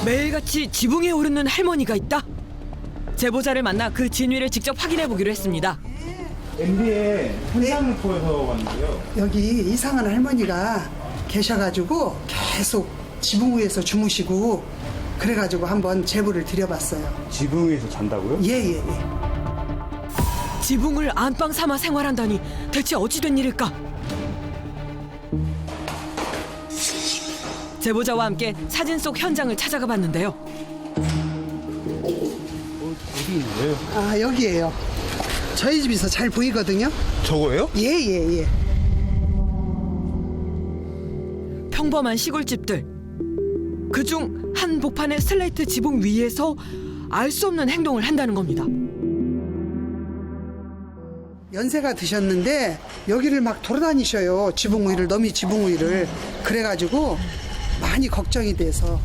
매일같이 지붕에 오르는 할머니가 있다. 제보자를 만나 그 진위를 직접 확인해 보기로 했습니다. MB에 현장을 보여서 왔는데요. 여기 이상한 할머니가 계셔가지고 계속 지붕 위에서 주무시고 그래가지고 한번 제보를 드려봤어요. 지붕 위에서 잔다고요? 예. 지붕을 안방 삼아 생활한다니 대체 어찌된 일일까? 제보자와 함께 사진 속 현장을 찾아가 봤는데요. 어디 있는데요? 아, 여기에요. 저희 집에서 잘 보이거든요. 저거예요? 예. 평범한 시골집들. 그중 한 복판의 슬레이트 지붕 위에서 알 수 없는 행동을 한다는 겁니다. 연세가 드셨는데 여기를 막 돌아다니셔요. 지붕 위를, 너미 지붕 위를. 그래가지고 많이 걱정이 돼서.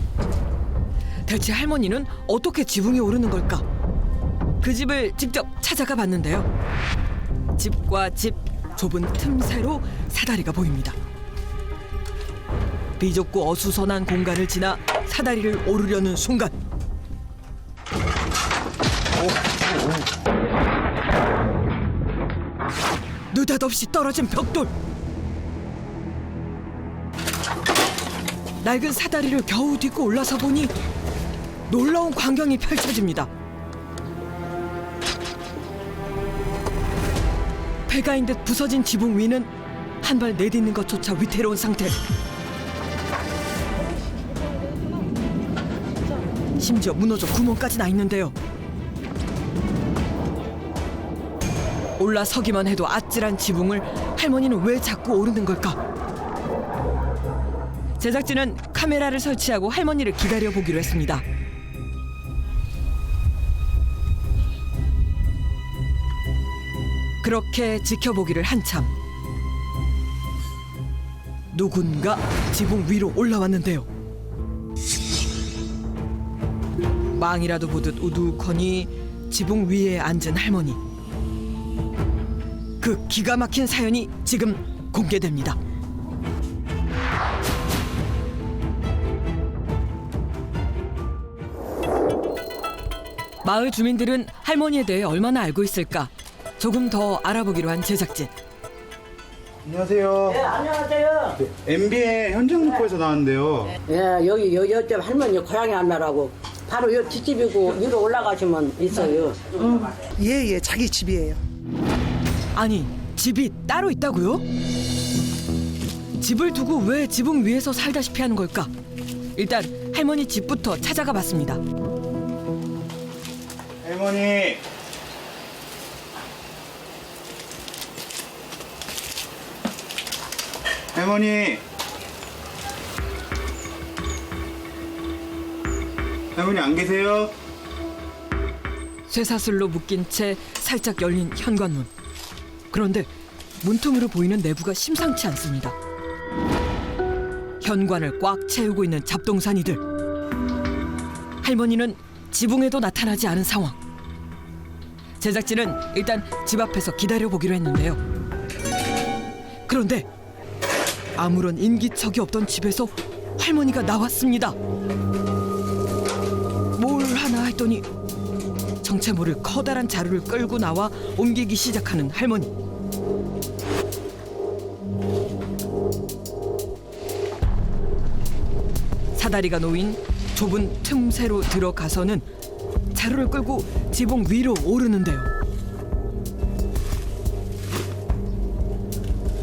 대체 할머니는 어떻게 지붕에 오르는 걸까? 그 집을 직접 찾아가 봤는데요. 집과 집 좁은 틈새로 사다리가 보입니다. 비좁고 어수선한 공간을 지나 사다리를 오르려는 순간 느닷없이 떨어진 벽돌. 낡은 사다리를 겨우 딛고 올라서 보니 놀라운 광경이 펼쳐집니다. 폐가인 듯 부서진 지붕 위는 한 발 내딛는 것조차 위태로운 상태. 심지어 무너져 구멍까지 나 있는데요. 올라서기만 해도 아찔한 지붕을 할머니는 왜 자꾸 오르는 걸까? 제작진은 카메라를 설치하고 할머니를 기다려보기로 했습니다. 그렇게 지켜보기를 한참. 누군가 지붕 위로 올라왔는데요. 망이라도 보듯 우두커니 지붕 위에 앉은 할머니. 그 기가 막힌 사연이 지금 공개됩니다. 마을 주민들은 할머니에 대해 얼마나 알고 있을까? 조금 더 알아보기로 한 제작진. 안녕하세요. 네, 안녕하세요. MB에 현장 리포에서 나왔는데요. 예, 여기 할머니 고향이 안나라고 바로 요 뒷집이고 위로 올라가시면 있어요. 예, 자기 집이에요. 아니, 집이 따로 있다고요? 집을 두고 왜 지붕 위에서 살다시피 하는 걸까? 일단 할머니 집부터 찾아가 봤습니다. 할머니. 할머니. 할머니 안 계세요? 쇠사슬로 묶인 채 살짝 열린 현관문. 그런데 문틈으로 보이는 내부가 심상치 않습니다. 현관을 꽉 채우고 있는 잡동사니들. 할머니는 지붕에도 나타나지 않은 상황. 제작진은 일단 집 앞에서 기다려보기로 했는데요. 그런데 아무런 인기척이 없던 집에서 할머니가 나왔습니다. 뭘 하나 했더니 정체 모를 커다란 자루를 끌고 나와 옮기기 시작하는 할머니. 사다리가 놓인 좁은 틈새로 들어가서는 자루를 끌고 지붕 위로 오르는데요.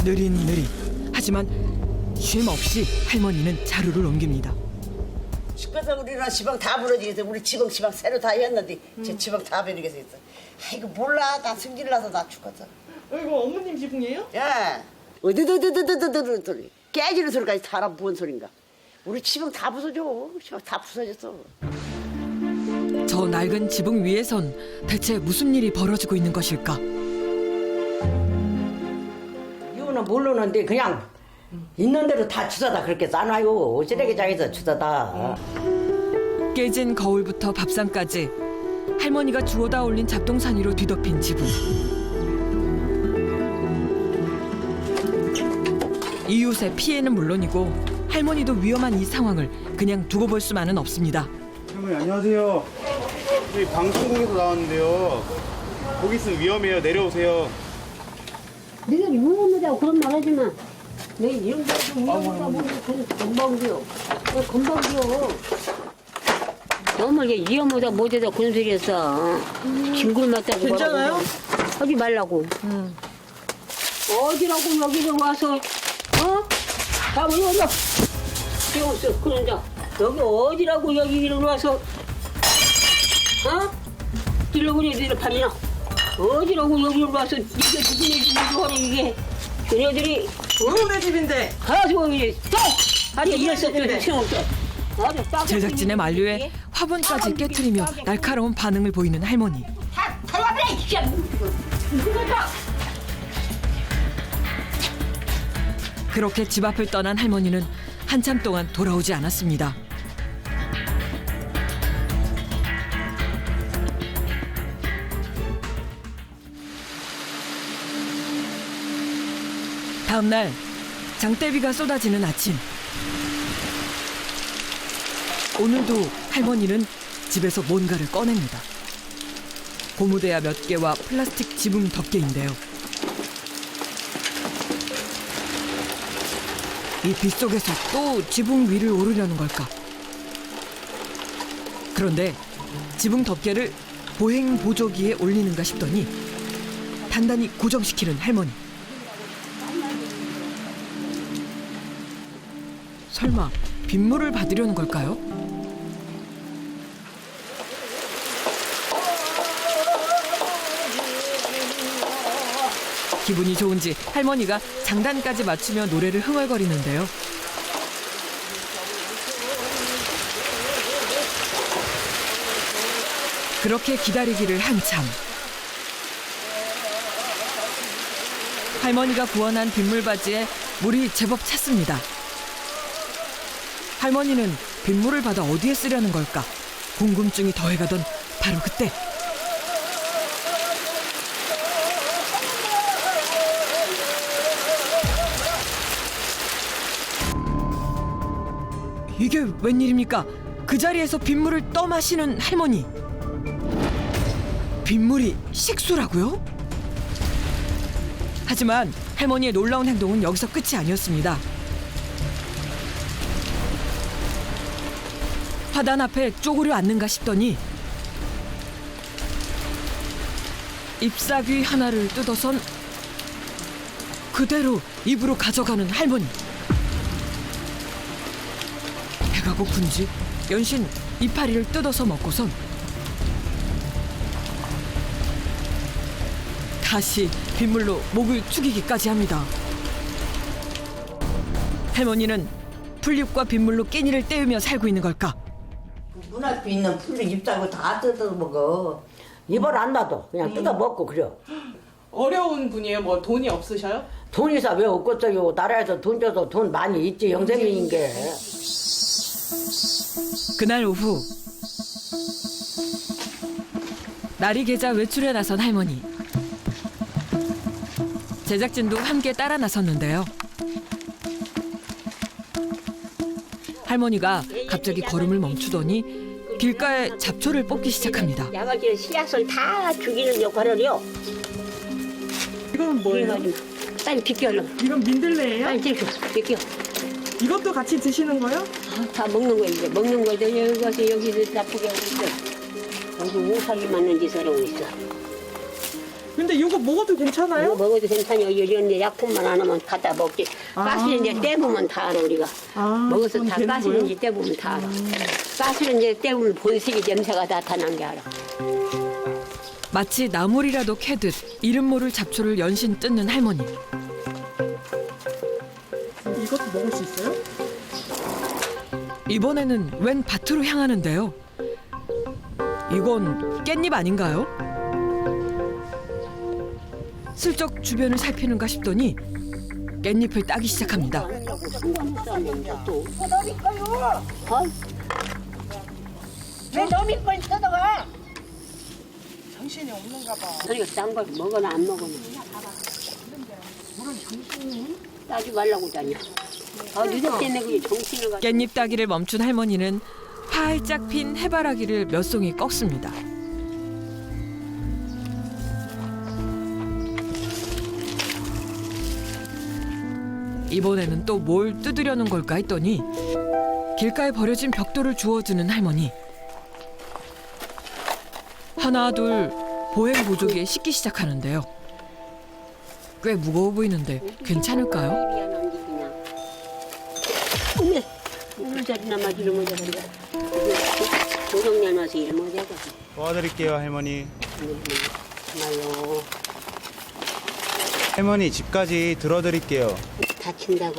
느릿느릿 하지만 쉼 없이 할머니는 자루를 옮깁니다. 집에서 우리는 지방 다 부러지겠어. 우리 지방 새로 다 했는데 제 지방 다 버리겠어. 이거 몰라. 나 승질나서 나 죽었어. 이거 어머님 지붕이에요? 예. 어디더더더더더더더 깨지는 소리까지 다 알아. 뭔 소린가. 우리 지방 다 부서져. 다 부서졌어. 저 낡은 지붕 위에선 대체 무슨 일이 벌어지고 있는 것일까? 이거는 모르는데 그냥 있는 대로 다 주사다 그렇게 싸놔요. 쓰레기장에서 주사다. 깨진 거울부터 밥상까지 할머니가 주워다 올린 잡동사니로 뒤덮인 지붕. 이웃의 피해는 물론이고 할머니도 위험한 이 상황을 그냥 두고 볼 수만은 없습니다. 할머니 안녕하세요. 저희 방송국에서 나왔는데요. 거기 있으면 위험해요. 내려오세요. 너희들 위험하다고 그런 말 하지 마. 너희 이런 데도 위험하다고 그건 건방지요. 그건 건방지요. 너무 이게 위험하다 못하다 그런 소리 했어. 징굴 맞다고. 괜찮아요? 하지 말라고. 어디라고 여기를 와서 다 올라가. 없어. 그런다. 여기 어디라고 여기를 와서 길로 그래 니를 팔이나. 어디라고 여기를 와서 이게 무슨 얘기를 하래 이게. 걔네들이 누구네 집인데? 가지고 이제 아니 이랬어 소용없어. 제작진의 만류에 화분까지 깨트리며 날카로운 반응을 보이는 할머니. 그렇게 집 앞을 떠난 할머니는 한참 동안 돌아오지 않았습니다. 다음 날 장대비가 쏟아지는 아침. 오늘도 할머니는 집에서 뭔가를 꺼냅니다. 고무대야 몇 개와 플라스틱 지붕 덮개인데요. 이 빗속에서 또 지붕 위를 오르려는 걸까? 그런데 지붕 덮개를 보행 보조기에 올리는가 싶더니 단단히 고정시키는 할머니. 설마 빗물을 받으려는 걸까요? 기분이 좋은지 할머니가 장단까지 맞추며 노래를 흥얼거리는데요. 그렇게 기다리기를 한참. 할머니가 구원한 빗물바지에 물이 제법 찼습니다. 할머니는 빗물을 받아 어디에 쓰려는 걸까? 궁금증이 더해가던 바로 그때. 이게 웬일입니까? 그 자리에서 빗물을 떠마시는 할머니. 빗물이 식수라고요? 하지만 할머니의 놀라운 행동은 여기서 끝이 아니었습니다. 화단 앞에 쪼그려 앉는가 싶더니 잎사귀 하나를 뜯어선 그대로 입으로 가져가는 할머니. 배가 고픈지 연신 이파리를 뜯어서 먹고선 다시 빗물로 목을 축이기까지 합니다. 할머니는 풀잎과 빗물로 끼니를 때우며 살고 있는 걸까? 문 앞에 있는 풀을 잎사귀 다 뜯어 먹어. 입을 안 놔둬. 그냥 뜯어 먹고 그래. 어려운 분이에요? 뭐 돈이 없으셔요? 돈이 있어 왜 없겠어요. 나라에서 돈 줘도 돈 많이 있지 영생민인 게. 그날 오후 날이 개자 외출에 나선 할머니. 제작진도 함께 따라 나섰는데요. 할머니가 갑자기 걸음을 멈추더니 길가에 잡초를 뽑기 시작합니다. 야가지에 씨앗을 다 죽이는 역할을 해요. 이건 뭐예요? 빨리 비켜 얼른. 이건 민들레예요? 빨리 비켜. 이것도 같이 드시는 거예요? 다 먹는 거야 이제. 먹는 거죠. 여기 와서 여기서 나쁘게 하고 있어. 여기 오사기 맞는 짓을 하고 있어. 근데 이거 먹어도 이거 괜찮아요? 먹어도 괜찮아요. 이런 데 약품만 안 하면 갖다 먹지. 가스는 이제 떼보면 다 알아 우리가. 먹어서 그건 다 되는 가스는지 떼보면 다 알아. 가스는 이제 떼보면 본색이 냄새가 나타난 게 알아. 마치 나물이라도 캐듯 이름 모를 잡초를 연신 뜯는 할머니. 이것도 먹을 수 있어요? 이번에는 웬 밭으로 향하는데요. 이건 깻잎 아닌가요? 슬쩍 주변을 살피는가 싶더니 깻잎을 따기 시작합니다. 왜 너미 걸 뜯어가? 정신이 없는가 봐. 그리고 딴 걸 먹어나 안 먹어나. 따지 말라고 다녀. 늦었겠네 그게 정신을 가지고. 깻잎 따기를 멈춘 할머니는 활짝 핀 해바라기를 몇 송이 꺾습니다. 이번에는 또 뭘 뜯으려는 걸까 했더니 길가에 버려진 벽돌을 주워주는 할머니. 하나 둘 보행 보조기에 싣기 시작하는데요. 꽤 무거워 보이는데 괜찮을까요? 어메, 물자리나 막 이러면 되는데. 조정년 와서 이러면 되고. 도와드릴게요, 할머니. 정말요. 할머니 집까지 들어드릴게요. 다친다고.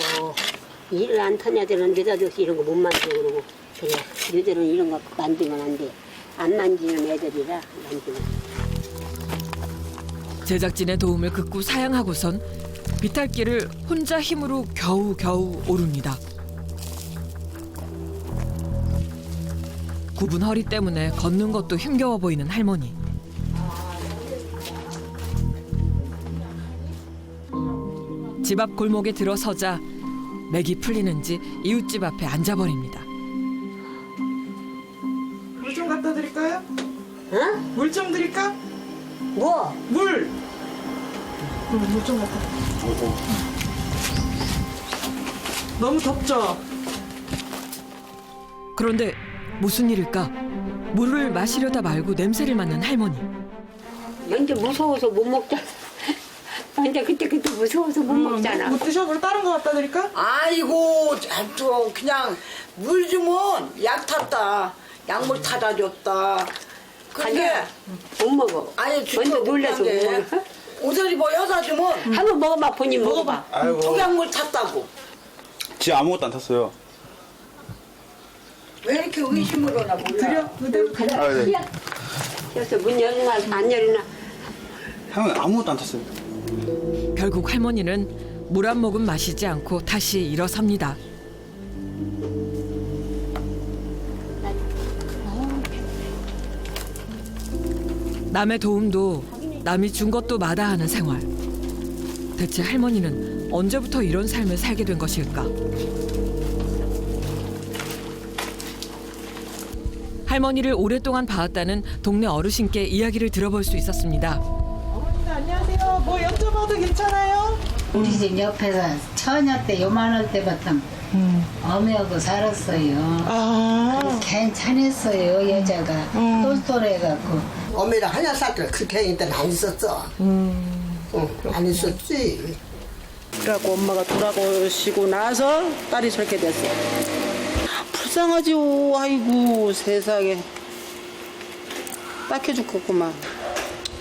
일을 안 타냐 되는 여자들 이런 거 못 만들고 그러고. 그래, 너희들은 이런 거 만지면 안 돼. 안 만지는 애들이라 만지면. 제작진의 도움을 극구 사양하고선 비탈길을 혼자 힘으로 겨우겨우 오릅니다. 굽은 허리 때문에 걷는 것도 힘겨워 보이는 할머니. 집 앞 골목에 들어서자 맥이 풀리는지 이웃집 앞에 앉아버립니다. 물 좀 갖다 드릴까요? 어? 물 좀 드릴까? 뭐? 물! 물 좀 갖다. 너무 덥죠? 그런데 무슨 일일까? 물을 마시려다 말고 냄새를 맡는 할머니. 완전 무서워서 못 먹잖아. 완전 그때 무서워서 못 먹잖아. 못 드셔? 그럼 다른 거 갖다 드릴까? 아이고, 저 그냥 물 주면 약 탔다. 약물 타다 줬다. 근데 못 먹어. 아니 먼저 놀라서 못 먹어. 옷을 입어 여사 주면 한번 먹어봐, 본인 먹어봐. 아이고. 독약물 탔다고. 지 아무것도 안 탔어요. 왜 이렇게 의심을 하나 몰라. 드려? 그대로. 가자. 아, 네. 그래서 문 열나 안 열나. 할머니 아무것도 안 탔어요. 결국 할머니는 물 한 모금 마시지 않고 다시 일어섭니다. 남의 도움도 남이 준 것도 마다하는 생활. 대체 할머니는 언제부터 이런 삶을 살게 된 것일까? 할머니를 오랫동안 봐왔다는 동네 어르신께 이야기를 들어볼 수 있었습니다. 어머니 안녕하세요. 뭐 여쭤봐도 괜찮아요? 우리 집 옆에서 처녀 때 요만할 때부터 어미하고 살았어요. 아, 괜찮았어요 여자가 똘똘해갖고. 어미랑 한약 살때 그렇게 했는데 안 있었어. 안 있었지. 그래갖고 엄마가 돌아가시고 나서 딸이 저렇게 됐어. 불쌍하지요. 아이고 세상에. 딱해 죽겠구만.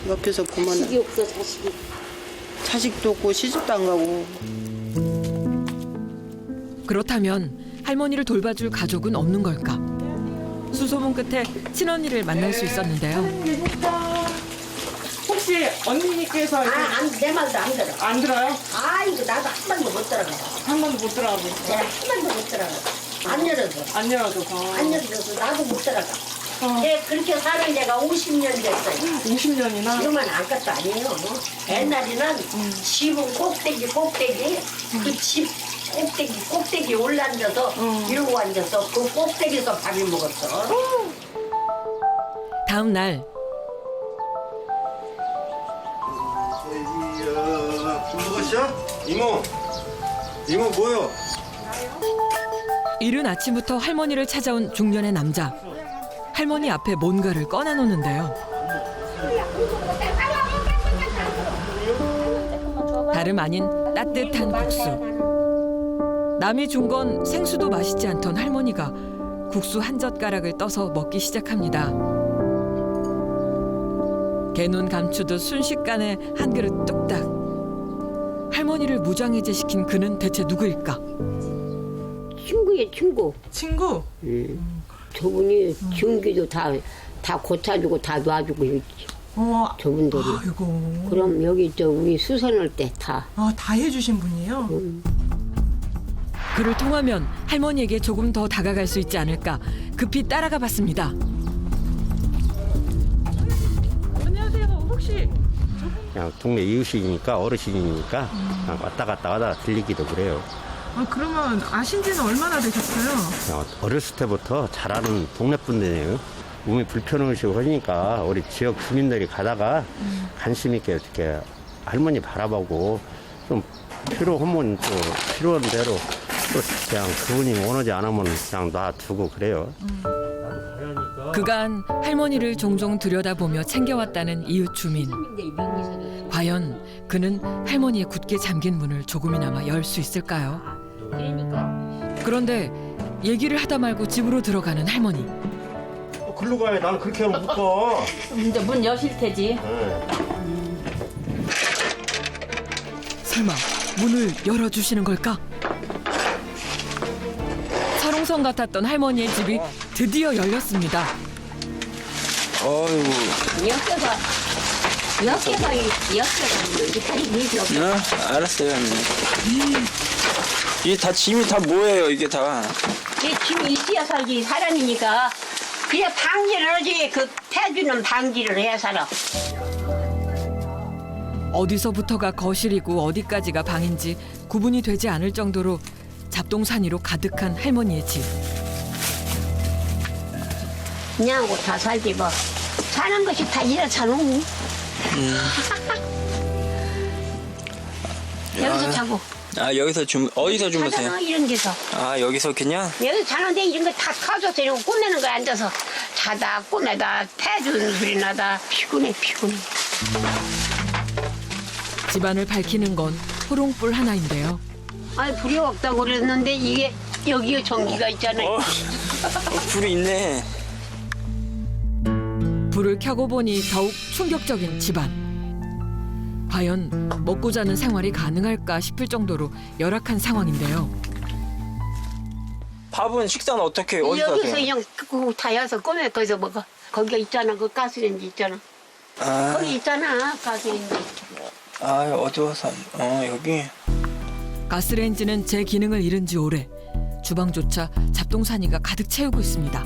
옆에서 보면 자식이 없어, 자식이. 자식도 없고 시집도 안 가고. 그렇다면 할머니를 돌봐줄 가족은 없는 걸까? 수소문 끝에 친언니를 만날 수 있었는데요. 혹시 언니께서 이렇게 내 말도 안 들어. 안 들어요? 아이고, 나도 한 번도 못 들어가. 한 번도 못 들어가고 내가 한 번도 못 들어가. 안 열어줘. 안 열어줘서 안 열어줘서 나도 못 들어가. 그렇게 사는 데가 50년 됐어요. 50년이나? 이러면 아무것도 아니에요. 옛날에는 집은 꼭대기 그 집 꼭대기 올라앉아서 이러고 앉아서 그 꼭대기에서 밥을 먹었어. 다음 날 먹었어? 이모 뭐요? 이른 아침부터 할머니를 찾아온 중년의 남자. 할머니 앞에 뭔가를 꺼내놓는데요. 다름 아닌 따뜻한 국수. 남이 준 건 생수도 맛있지 않던 할머니가 국수 한 젓가락을 떠서 먹기 시작합니다. 개눈 감추듯 순식간에 한 그릇 뚝딱. 할머니를 무장해제시킨 그는 대체 누구일까? 친구예, 친구. 친구? 저분이 전기도 다 고쳐주고 다 놔주고 있지. 저분들이. 아이고. 그럼 여기 우리 수선할 때 다. 다 해주신 분이에요? 그를 통하면 할머니에게 조금 더 다가갈 수 있지 않을까 급히 따라가 봤습니다. 안녕하세요. 혹시 그냥 동네 이웃이니까 어르신이니까 그냥 왔다 갔다 들리기도 그래요. 그러면 아신 지는 얼마나 되셨어요? 어렸을 때부터 잘 아는 동네 분들이에요. 몸이 불편하시고 하니까 우리 지역 주민들이 가다가 관심 있게 이렇게 할머니 바라보고 좀 필요하면 또 필요한 대로 또 그냥 그분이 원하지 않으면 그냥 놔두고 그래요. 그간 할머니를 종종 들여다보며 챙겨왔다는 이웃 주민. 과연 그는 할머니의 굳게 잠긴 문을 조금이나마 열 수 있을까요? 그런데 얘기를 하다 말고 집으로 들어가는 할머니. 글로 가야 나는 그렇게 하면 못 가. 이제 문 여실 테지. 설마 문을 열어주시는 걸까? 설옹성 같았던 할머니의 집이 드디어 열렸습니다. 역대가 알았어요. 이게 다 짐이 다 뭐예요, 이게 다? 이 짐이 있어야 살지. 사람이니까 그냥 방지를 하지. 그 폐주는 방지를 해야 살아. 어디서부터가 거실이고 어디까지가 방인지 구분이 되지 않을 정도로 잡동사니로 가득한 할머니의 집. 그냥 하고 다 살지 뭐. 사는 것이 다 이렇잖아. 여기서 자고. 여기서 어디서 주무세요? 자잖아, 이런 데서. 여기서 그냥? 여기서 자는데 이런 거 다 터져서 이러고 꾸매는 거야, 앉아서. 자다 꾸매다 패주는 소리 나다. 피곤해. 집안을 밝히는 건 호롱불 하나인데요. 불이 없다고 그랬는데 이게 여기에 전기가 있잖아요. 불이 있네. 불을 켜고 보니 더욱 충격적인 집안. 과연 먹고 자는 생활이 가능할까 싶을 정도로 열악한 상황인데요. 밥은 식사는 어떻게 어디서 여기서 하세요? 그냥 그 다여서 꾸며 거기서 먹어. 거기가 있잖아. 그 가스레인지 있잖아. 거기 있잖아. 가스레인지. 어두워서 여기. 가스레인지는 제 기능을 잃은 지 오래. 주방조차 잡동사니가 가득 채우고 있습니다.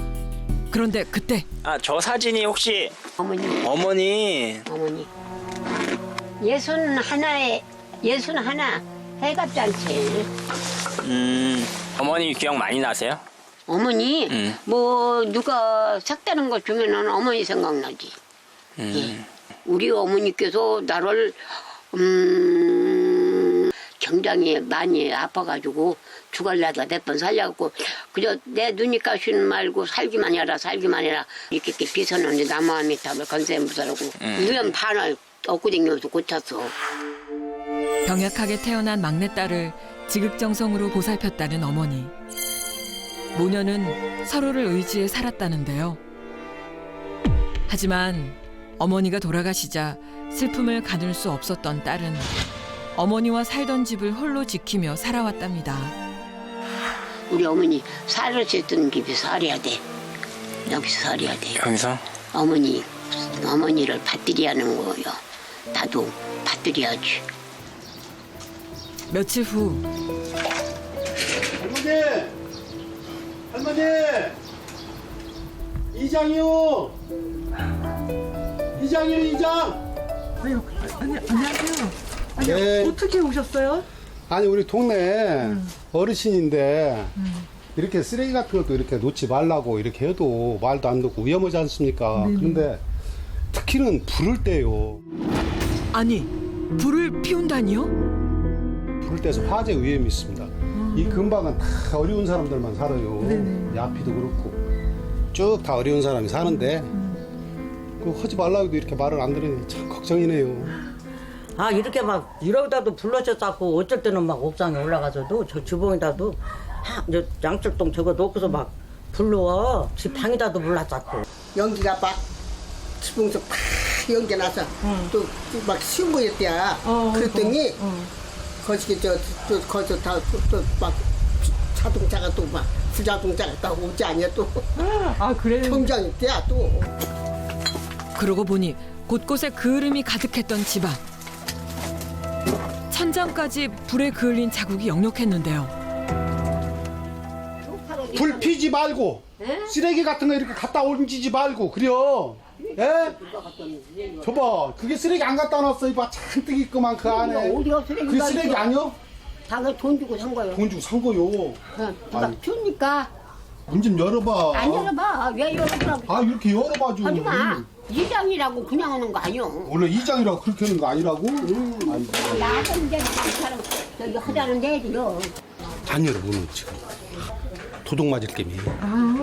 그런데 그때 저 사진이 혹시 어머니. 61 해갑잔치. 어머니 기억 많이 나세요? 어머니 뭐 누가 삭다는 거 주면은 어머니 생각나지. 예. 우리 어머니께서 나를 굉장히 많이 아파가지고 죽을라다 몇 번 살려갖고 그저 내 눈이 까시는 말고 살기만 해라 이렇게 비서는데 나 마음이 답을 건세무사라고 유연 반을 엊그저께서 고쳤어. 병약하게 태어난 막내딸을 지극정성으로 보살폈다는 어머니. 모녀는 서로를 의지해 살았다는데요. 하지만 어머니가 돌아가시자 슬픔을 가눌 수 없었던 딸은 어머니와 살던 집을 홀로 지키며 살아왔답니다. 우리 어머니 살을 쬐던 집에 살아야 돼. 여기서 살아야 돼. 여기서? 어머니를 받들이 하는 거요. 나도 받들여야지. 며칠 후 할머니 이장이요. 안녕하세요. 네. 어떻게 오셨어요? 아니 우리 동네 어르신인데 이렇게 쓰레기 같은 것도 이렇게 놓지 말라고 이렇게 해도 말도 안 듣고 위험하지 않습니까? 그런데 특히는 불을 때요. 아니 불을 피운다니요? 불을 떼서 화재 위험이 있습니다. 이 근방은 다 어려운 사람들만 살아요. 이 앞이도 그렇고 쭉 다 어려운 사람이 사는데 그 하지 말라고도 이렇게 말을 안 들으니 참 걱정이네요. 이렇게 막 이러다도 불러졌다고 어쩔 때는 막 옥상에 올라가서도 저 주방에다도 양철동 저거 놓고서 막 불러와. 집 방에다도 불렀었고. 연기가 막 지붕에서 팍 연기 나서 또 막 쉬운 거였대야. 그랬더니 거기서 거기서 다또막 자동차가 또 막 부자동차가 다 오지 않냐 또. 그래요? 경장이 때야 또. 그러고 보니 곳곳에 그을음이 가득했던 집안. 천장까지 불에 그을린 자국이 역력했는데요. 불 피지 말고 쓰레기 같은 거 이렇게 갖다 옮기지 말고 그래요. 예? 저봐 그게 쓰레기 안 갖다 놨어. 이봐 잔뜩 있구만 그 안에. 그 쓰레기 아니요? 다그 돈 주고 산 거요. 돈 주고 산 거요. 누가 주니까 문 좀 열어봐. 안 열어봐. 왜 열어보라고? 아 이렇게 열어봐 좀. 하지 마. 이장이라고 그냥 하는 거 아니요. 원래 이장이라고 그렇게 하는 거 아니라고? 아이고. 나도 이제 사람 저기 하자는데 해요. 안 열어 문을 지금. 도둑 맞을 게임이에요.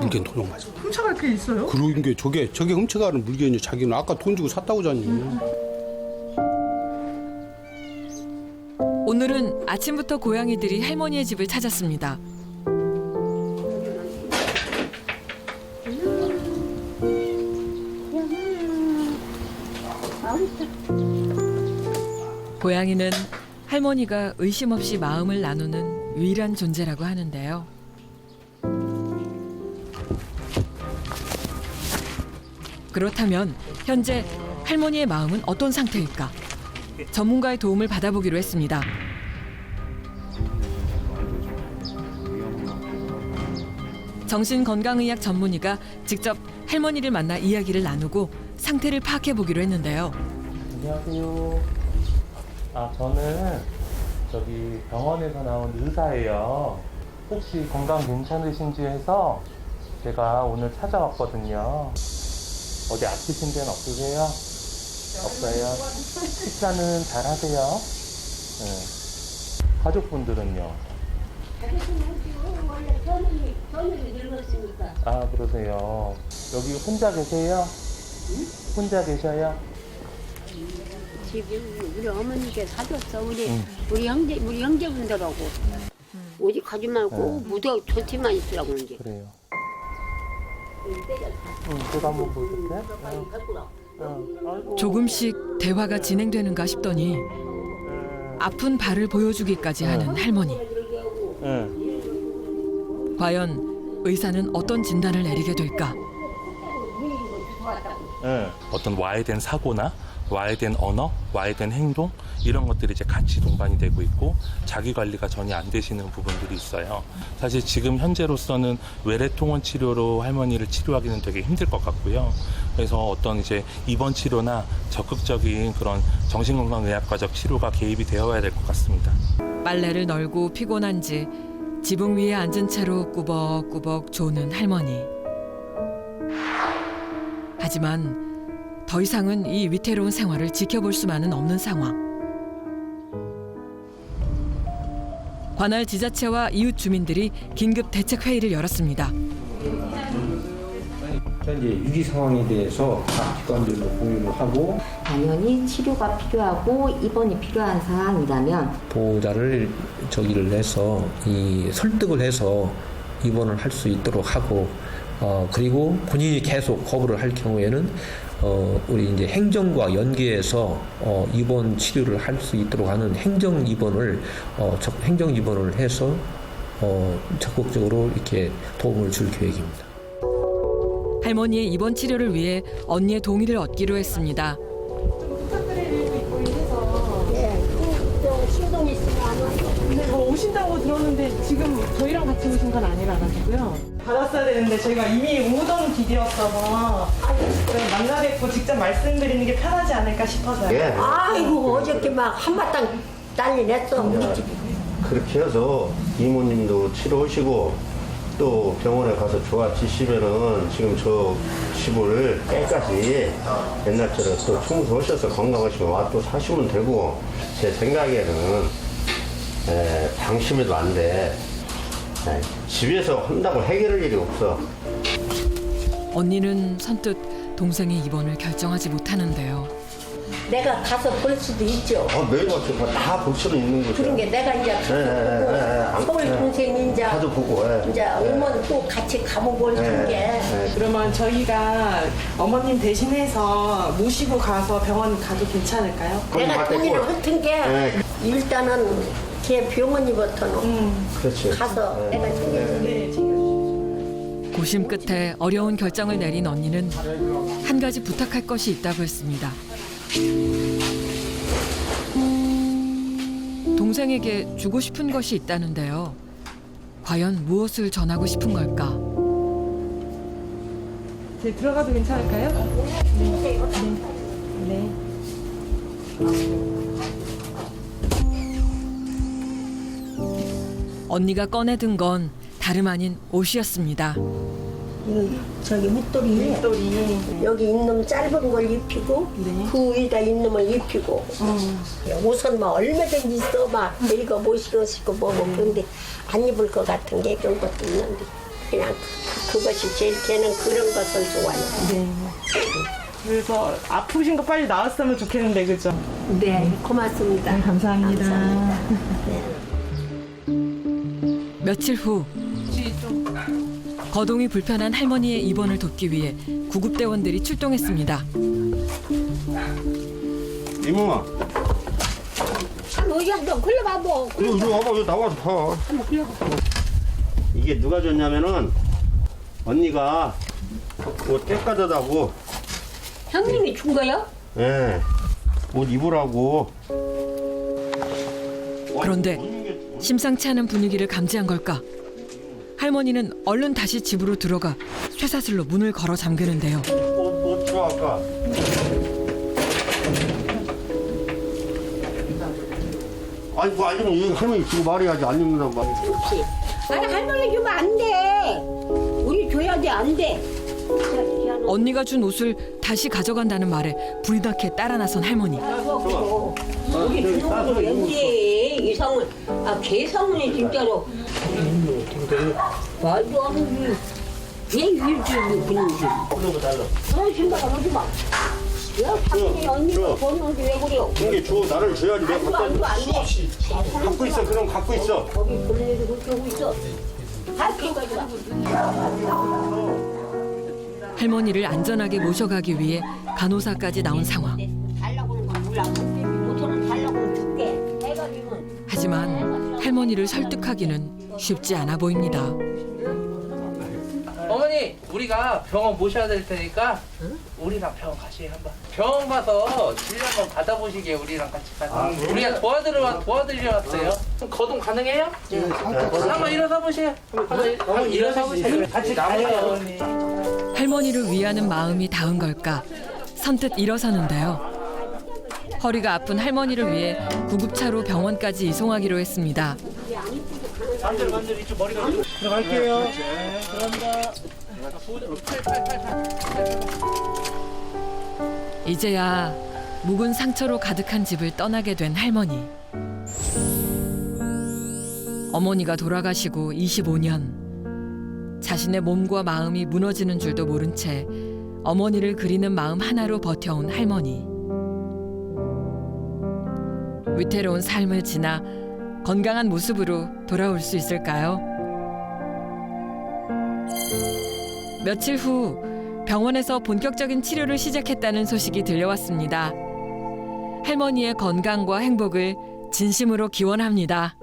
인간 도둑 맞을. 훔쳐갈 게 있어요? 그러는 게 저게 훔쳐가는 물건이요. 자기는 아까 돈 주고 샀다고잖니. 오늘은 아침부터 고양이들이 할머니의 집을 찾았습니다. 고양이는 할머니가 의심 없이 마음을 나누는 유일한 존재라고 하는데요. 그렇다면 현재 할머니의 마음은 어떤 상태일까? 전문가의 도움을 받아보기로 했습니다. 정신건강의학 전문의가 직접 할머니를 만나 이야기를 나누고 상태를 파악해보기로 했는데요. 안녕하세요. 저는 저기 병원에서 나온 의사예요. 혹시 건강 괜찮으신지 해서 제가 오늘 찾아왔거든요. 어디 아프신 데는 없으세요? 없어요? 식사는 잘 하세요? 네. 가족분들은요? 저는 늙었으니까. 그러세요. 여기 혼자 계세요? 혼자 계셔요? 지금 우리 어머니께 사줬어. 우리 형제분들하고 어디 가지 말고 무대 좋지만 있으라고 이제. 그래요. 제가 한번 보여줄게. 조금씩 대화가 진행되는가 싶더니 아픈 발을 보여주기까지 하는 할머니. 과연 의사는 어떤 진단을 내리게 될까? 어떤 와해된 사고나 와해된 언어, 와해된 행동 이런 것들이 이제 같이 동반이 되고 있고 자기 관리가 전혀 안 되시는 부분들이 있어요. 사실 지금 현재로서는 외래통원 치료로 할머니를 치료하기는 되게 힘들 것 같고요. 그래서 어떤 이제 입원 치료나 적극적인 그런 정신건강의학과적 치료가 개입이 되어야 될 것 같습니다. 빨래를 널고 피곤한지 지붕 위에 앉은 채로 꾸벅꾸벅 조는 할머니. 하지만 더 이상은 이 위태로운 생활을 지켜볼 수만은 없는 상황. 관할 지자체와 이웃 주민들이 긴급 대책 회의를 열었습니다. 현재 위기 상황에 대해서 각 기관들로 공유를 하고 당연히 치료가 필요하고 입원이 필요한 상황이라면 보호자를 해서 설득을 해서 입원을 할 수 있도록 하고 그리고 본인이 계속 거부를 할 경우에는 우리 이제 행정과 연계해서 입원 치료를 할 수 있도록 하는 행정 입원을 해서 적극적으로 이렇게 도움을 줄 계획입니다. 할머니의 입원 치료를 위해 언니의 동의를 얻기로 했습니다. 신동 있으면 오신다고 들었는데 지금 저희랑 같이 오신 건 아니라가지고요. 받았어야 되는데 저희가 이미 오던 길이었어서 만나 뵙고 직접 말씀드리는 게 편하지 않을까 싶어서요. 아이고 어저께 막 한바탕 난리 냈어 우리 집이. 그렇게 해서 이모님도 치료하시고 또 병원에 가서 좋아지시면은 지금 저 집을 깨끗이 옛날처럼 또 청소하셔서 건강하시면 와 또 사시면 되고 제 생각에는 방심해도 안 돼. 집에서 한다고 해결할 일이 없어. 언니는 선뜻 동생의 입원을 결정하지 못하는데요. 내가 가서 볼 수도 있죠. 매일 와서 다 볼 수는 있는 거죠. 그런 게 내가 이제 가서 보고 서울 동생 이제 가도 보고 이제 의원 또 같이 가보고 이런 게. 그러면 저희가 어머님 대신해서 모시고 가서 병원 가도 괜찮을까요? 내가 돈이나 흩은 게 일단은 걔 병원이부터는 그렇지. 가서 내가 챙겨줄게. 고심 끝에 어려운 결정을 내린 언니는 한 가지 부탁할 것이 있다고 했습니다. 동생에게 주고 싶은 것이 있다는데요. 과연 무엇을 전하고 싶은 걸까? 이제 들어가도 괜찮을까요? 네. 언니가 꺼내든 건 다름 아닌 옷이었습니다. 저기 밑돌이 여기 있는 짧은 걸 입히고 그 위에다 있는 걸 입히고 옷은 막 얼마든지 있어 막 이거 못 신으시고 뭐고 그런데 안 입을 것 같은 게 그런 것도 있는데 그냥 그것이 제일 걔는 그런 것을 좋아해요. 네. 그래서 아프신 거 빨리 나았으면 좋겠는데 그죠? 네, 고맙습니다. 네, 감사합니다. 며칠 후 거동이 불편한 할머니의 입원을 돕기 위해 구급대원들이 출동했습니다. 이모아. 뭐야, 너 글러봐 뭐. 이리 와봐, 여기 나와서 봐. 한번 글러봐. 이게 누가 줬냐면은 언니가 옷 깨끗하다고. 형님이 준 거요? 예. 옷 입으라고. 그런데 심상치 않은 분위기를 감지한 걸까? 할머니는 얼른 다시 집으로 들어가 쇠사슬로 문을 걸어 잠그는데요. 옷 들어갈까? 아니 뭐 아니 이 할머니 지금 말해야지 안 입는다고 말. 그렇지. 아니 할머니 주면 안 돼. 우리 줘야지 안 돼. 언니가 준 옷을 다시 가져간다는 말에 불이 나게 따라 나선 할머니. 우리 주는 거 왠지 이상은 개성은이 진짜로. 말도 안 돼. 왜 일주일이 그런지. 그런 거 달라. 그런 생각 하지 마. 야, 당연히 언니가 줬는데 왜 그래요? 이게 줘 나를 줘야지 내가 말도 안 돼. 갖고 있어 그럼 갖고 있어. 거기 그런 애도 그렇게 하고 있어. 할게 가지 마. 할머니를 안전하게 모셔가기 위해 간호사까지 나온 상황. 달라고는 건 몰라. 모처럼 달라고는 줄게. 해가 지면. 하지만 할머니를 설득하기는 쉽지 않아 보입니다. 어머니, 우리가 병원 모셔야 될 테니까 우리랑 병원 가시요 한번. 병원 가서 진료 한번 받아보시게 우리랑 같이 가서. 우리가 도와드리러 왔어요. 그럼 거동 가능해요? 네. 한번 일어서 보세요. 한번 일어서 보세요. 같이 가요. 할머니를 위하는 마음이 닿은 걸까 선뜻 일어서는데요. 허리가 아픈 할머니를 위해 구급차로 병원까지 이송하기로 했습니다. 만들 이쪽 머리가 들어갈게요. 들어간다. 이제야 묵은 상처로 가득한 집을 떠나게 된 할머니. 어머니가 돌아가시고 25년. 자신의 몸과 마음이 무너지는 줄도 모른 채 어머니를 그리는 마음 하나로 버텨온 할머니. 위태로운 삶을 지나 건강한 모습으로 돌아올 수 있을까요? 며칠 후 병원에서 본격적인 치료를 시작했다는 소식이 들려왔습니다. 할머니의 건강과 행복을 진심으로 기원합니다.